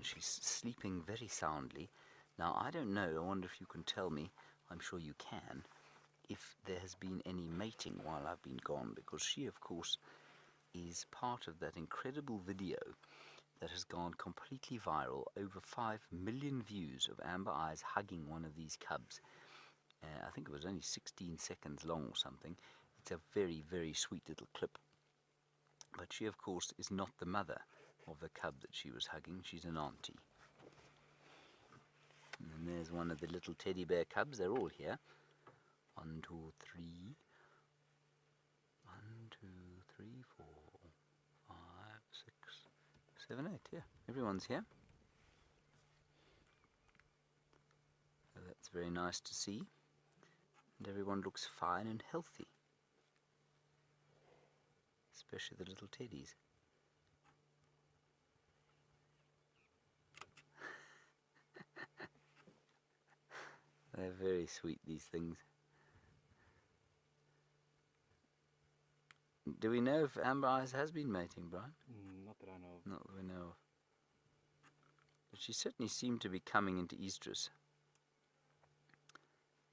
She's sleeping very soundly. Now, I don't know, I wonder if you can tell me, I'm sure you can, if there has been any mating while I've been gone, because she, of course, is part of that incredible video that has gone completely viral, over 5 million views of Amber Eyes hugging one of these cubs. I think it was only 16 seconds long or something. It's a very, very sweet little clip. But she, of course, is not the mother of the cub that she was hugging. She's an auntie. And then there's one of the little teddy bear cubs. They're all here. 1, 2, 3. 1, 2, 3, 4, 5, 6, 7, 8. Yeah, everyone's here. So that's very nice to see. And everyone looks fine and healthy. Especially the little teddies. They're very sweet, these things. Do we know if Amber Eyes has been mating, Brian? Not that I know of. Not that we know of. But she certainly seemed to be coming into estrus.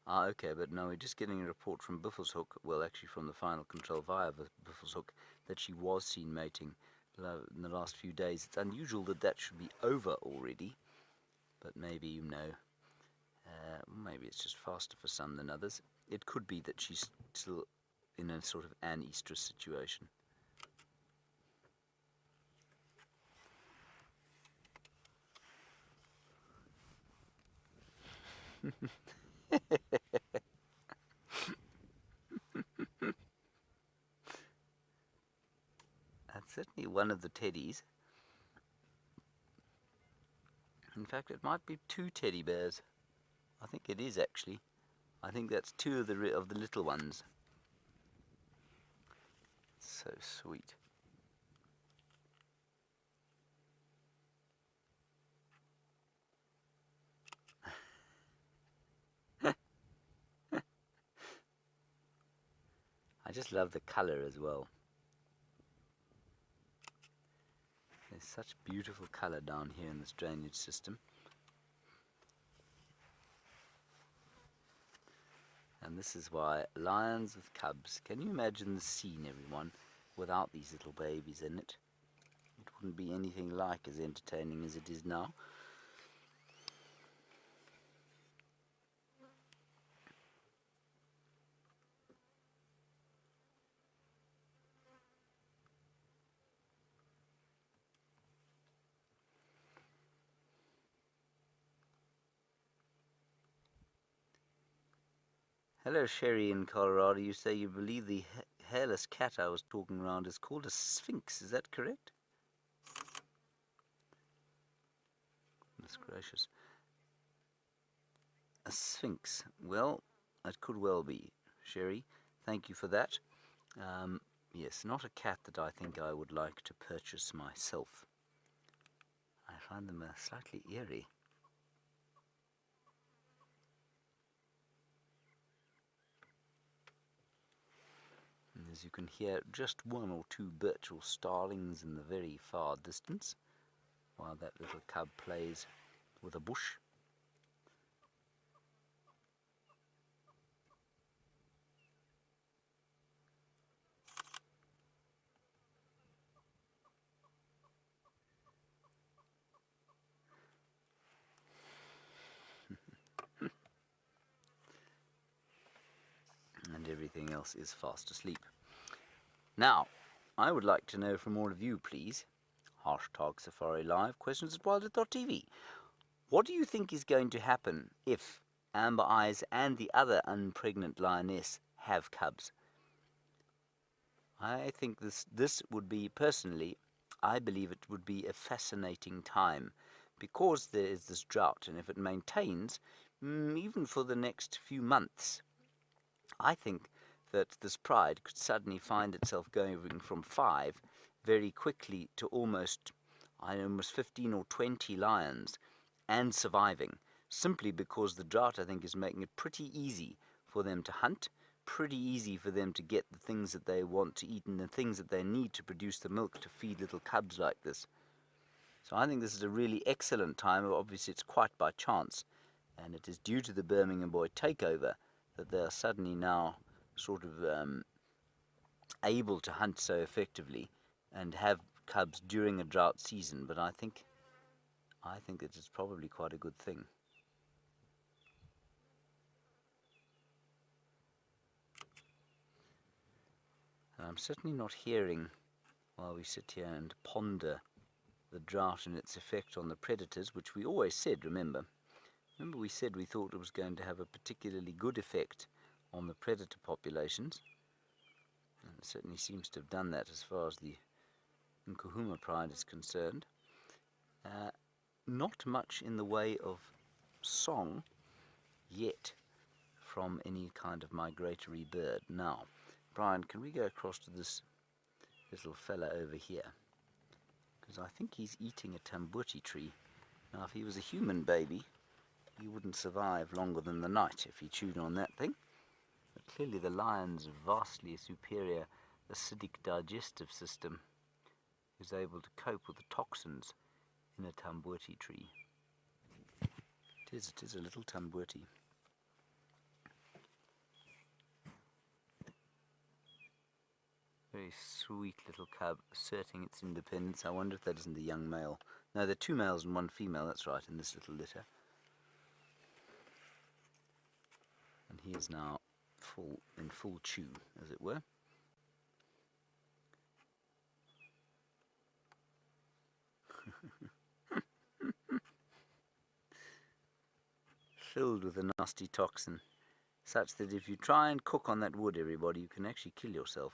Ah, okay, but no, we're just getting a report from Buffelshoek, well, actually from the final control via Buffelshoek, that she was seen mating in the last few days. It's unusual that that should be over already, but maybe, you know, maybe it's just faster for some than others. It could be that she's still in a sort of an estrus situation. That's certainly one of the teddies. In fact, it might be 2 teddy bears. I think it is actually. I think that's 2 of the little ones. So sweet. I just love the color as well. There's such beautiful color down here in this drainage system. And this is why lions with cubs, can you imagine the scene, everyone, without these little babies in it? It wouldn't be anything like as entertaining as it is now. Hello, Sherry in Colorado. You say you believe the hairless cat I was talking around is called a sphinx. Is that correct? Goodness gracious. A sphinx. Well, it could well be, Sherry. Thank you for that. Yes, not a cat that I think I would like to purchase myself. I find them slightly eerie. And as you can hear, just 1 or 2 birch or starlings in the very far distance, while that little cub plays with a bush. And everything else is fast asleep. Now, I would like to know from all of you, please, #SafariLive, questions@wilder.tv. What do you think is going to happen if Amber Eyes and the other unpregnant lioness have cubs? I think this would be, personally, I believe it would be a fascinating time, because there is this drought, and if it maintains, even for the next few months, I think that this pride could suddenly find itself going from 5 very quickly to almost 15 or 20 lions, and surviving, simply because the drought, I think, is making it pretty easy for them to hunt, pretty easy for them to get the things that they want to eat and the things that they need to produce the milk to feed little cubs like this. So I think this is a really excellent time. Obviously it's quite by chance, and it is due to the Birmingham Boy takeover that they are suddenly now sort of able to hunt so effectively and have cubs during a drought season. But I think it is probably quite a good thing. And I'm certainly not hearing, while we sit here and ponder the drought and its effect on the predators, which we always said, remember we said we thought it was going to have a particularly good effect on the predator populations, and it certainly seems to have done that as far as the Nkuhuma pride is concerned. Not much in the way of song yet from any kind of migratory bird. Now, Brian, can we go across to this little fella over here? Because I think he's eating a tambuti tree. Now, if he was a human baby, he wouldn't survive longer than the night if he chewed on that thing. But clearly the lion's vastly superior acidic digestive system is able to cope with the toxins in a tambuti tree. It is a little tambuti. Very sweet little cub asserting its independence. I wonder if that isn't the young male. No, there are 2 males and 1 female, that's right, in this little litter. And he is now in full chew, as it were. Filled with a nasty toxin, such that if you try and cook on that wood, everybody, you can actually kill yourself.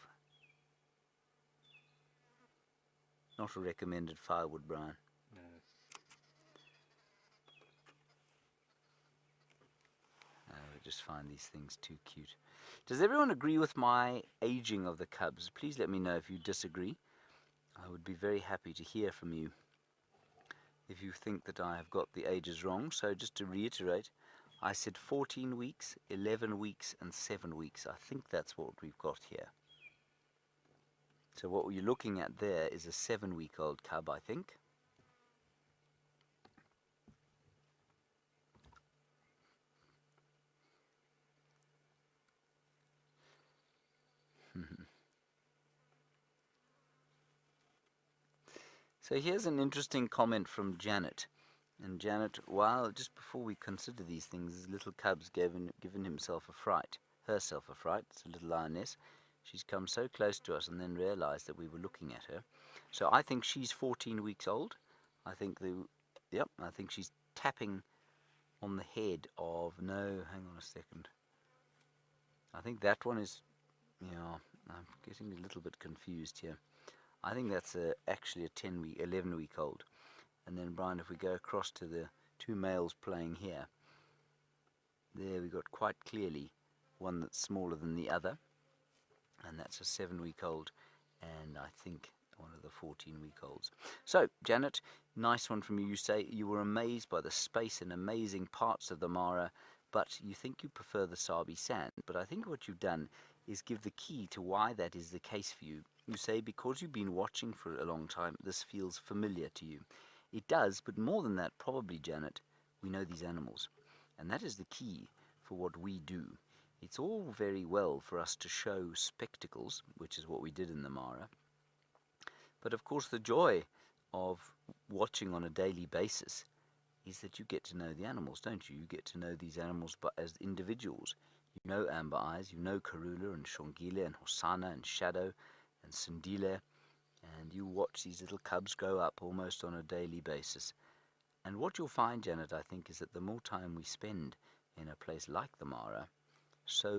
Not a recommended firewood, Brian. No. I just find these things too cute. Does everyone agree with my aging of the cubs? Please let me know if you disagree. I would be very happy to hear from you if you think that I have got the ages wrong. So just to reiterate, I said 14 weeks, 11 weeks and 7 weeks. I think that's what we've got here. So what you're looking at there is a 7-week-old cub, I think. So here's an interesting comment from Janet. And Janet, just before we consider these things, this little cub's given herself a fright. It's a little lioness. She's come so close to us and then realized that we were looking at her. So I think she's 14 weeks old. I think I think she's tapping on the head of, no, hang on a second. I think that one is, I'm getting a little bit confused here. I think that's actually a 11-week-old. And then, Brian, if we go across to the 2 males playing here, there we got quite clearly one that's smaller than the other, and that's a 7-week-old, and I think one of the 14-week-olds. So, Janet, nice one from you. You say you were amazed by the space and amazing parts of the Mara, but you think you prefer the Sabi sand. But I think what you've done is give the key to why that is the case for you. You say because you've been watching for a long time, this feels familiar to you. It does, but more than that, probably, Janet, we know these animals. And that is the key for what we do. It's all very well for us to show spectacles, which is what we did in the Mara. But of course the joy of watching on a daily basis is that you get to know the animals, don't you? You get to know these animals as individuals. You know Amber Eyes, you know Karula and Shongile and Hosanna and Shadow and Sindile, and you watch these little cubs grow up almost on a daily basis. And what you'll find, Janet, I think, is that the more time we spend in a place like the Mara, so